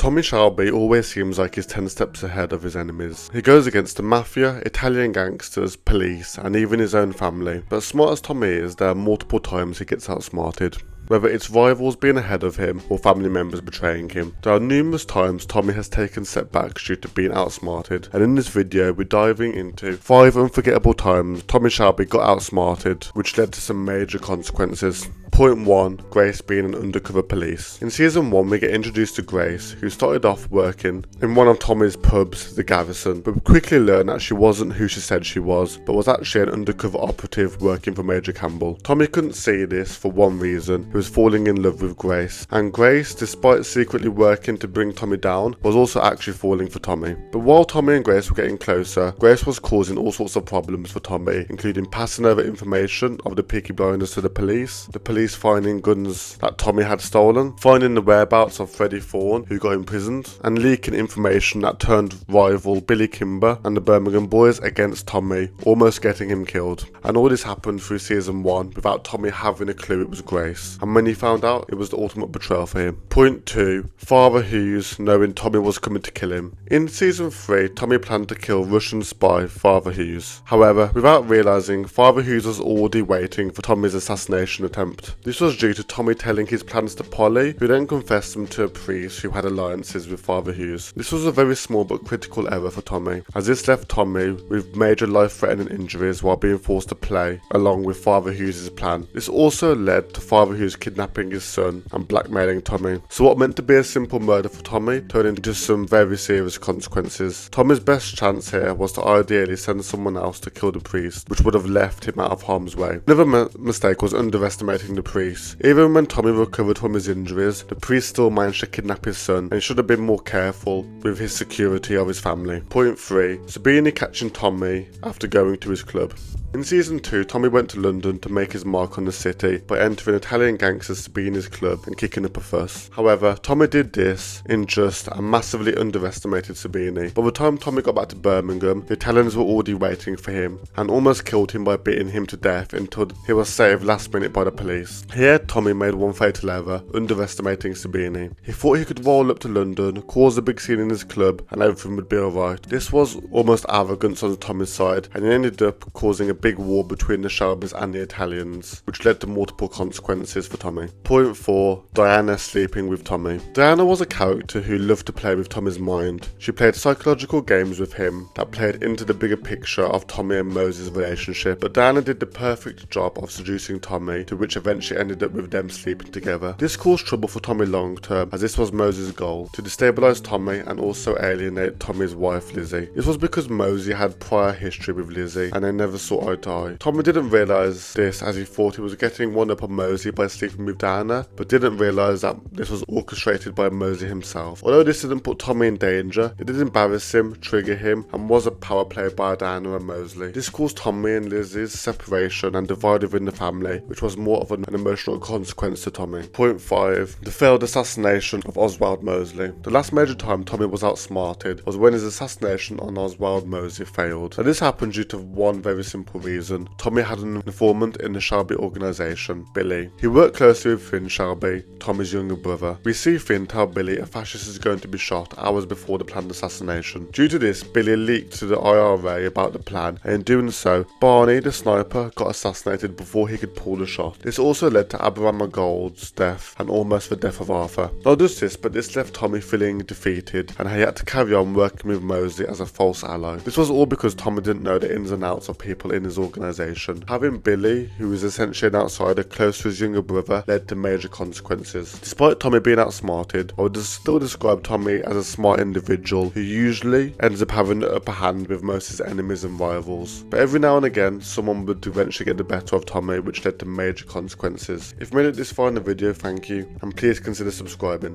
Tommy Shelby always seems like he's 10 steps ahead of his enemies. He goes against the mafia, Italian gangsters, police, and even his own family. But as smart as Tommy is, there are multiple times he gets outsmarted. Whether it's rivals being ahead of him or family members betraying him. There are numerous times Tommy has taken setbacks due to being outsmarted, and in this video we're diving into 5 unforgettable times Tommy Shelby got outsmarted, which led to some major consequences. Point 1. Grace being an undercover police. In season 1 we get introduced to Grace, who started off working in one of Tommy's pubs, the Garrison, but we quickly learn that she wasn't who she said she was, but was actually an undercover operative working for Major Campbell. Tommy couldn't see this for one reason: he was falling in love with Grace, and Grace, despite secretly working to bring Tommy down, was also actually falling for Tommy. But while Tommy and Grace were getting closer, Grace was causing all sorts of problems for Tommy, including passing over information of the Peaky Blinders to the police finding guns that Tommy had stolen, finding the whereabouts of Freddie Thorne, who got imprisoned, and leaking information that turned rival Billy Kimber and the Birmingham boys against Tommy, almost getting him killed. And all this happened through season 1 without Tommy having a clue it was Grace, and when he found out, it was the ultimate betrayal for him. Point 2. Father Hughes knowing Tommy was coming to kill him. In season 3, Tommy planned to kill Russian spy Father Hughes. However, without realising, Father Hughes was already waiting for Tommy's assassination attempt. This was due to Tommy telling his plans to Polly, who then confessed them to a priest who had alliances with Father Hughes. This was a very small but critical error for Tommy, as this left Tommy with major life-threatening injuries while being forced to play along with Father Hughes' plan. This also led to Father Hughes kidnapping his son and blackmailing Tommy. So what meant to be a simple murder for Tommy turned into some very serious consequences. Tommy's best chance here was to ideally send someone else to kill the priest, which would have left him out of harm's way. Another mistake was underestimating the priest. Even when Tommy recovered from his injuries, the priest still managed to kidnap his son, and he should have been more careful with his security of his family. Point 3. Sabini catching Tommy after going to his club. In season 2, Tommy went to London to make his mark on the city by entering Italian gangsters Sabini's club and kicking up a fuss. However, Tommy did this in just and massively underestimated Sabini. By the time Tommy got back to Birmingham, the Italians were already waiting for him and almost killed him by beating him to death until he was saved last minute by the police. Here, Tommy made one fatal error, underestimating Sabini. He thought he could roll up to London, cause a big scene in his club, and everything would be alright. This was almost arrogance on Tommy's side, and he ended up causing a big war between the Shelbys and the Italians, which led to multiple consequences for Tommy. Point 4. Diana sleeping with Tommy. Diana was a character who loved to play with Tommy's mind. She played psychological games with him that played into the bigger picture of Tommy and Moses' relationship, but Diana did the perfect job of seducing Tommy, to which eventually ended up with them sleeping together. This caused trouble for Tommy long term, as this was Moses' goal, to destabilize Tommy and also alienate Tommy's wife Lizzie. This was because Mosey had prior history with Lizzie and they never saw eye to eye. Tommy didn't realise this, as he thought he was getting one up on Mosey by sleeping with Diana, but didn't realise that this was orchestrated by Mosey himself. Although this didn't put Tommy in danger, it did embarrass him, trigger him, and was a power play by Diana and Mosley. This caused Tommy and Lizzie's separation and divide within the family, which was more of an emotional consequence to Tommy. Point 5. The failed assassination of Oswald Mosley. The last major time Tommy was outsmarted was when his assassination on Oswald Mosley failed. And this happened due to one very simple reason. Tommy had an informant in the Shelby organisation, Billy. He worked closely with Finn Shelby, Tommy's younger brother. We see Finn tell Billy a fascist is going to be shot hours before the planned assassination. Due to this, Billy leaked to the IRA about the plan, and in doing so, Barney, the sniper, got assassinated before he could pull the shot. This also led to Abraham Gold's death and almost the death of Arthur. Not just this, but this left Tommy feeling defeated, and he had to carry on working with Mosey as a false ally. This was all because Tommy didn't know the ins and outs of people in his organisation. Having Billy, who is essentially an outsider close to his younger brother, led to major consequences. Despite Tommy being outsmarted, I would still describe Tommy as a smart individual who usually ends up having the upper hand with most of his enemies and rivals. But every now and again, someone would eventually get the better of Tommy, which led to major consequences. If you made it this far in the video, thank you, and please consider subscribing.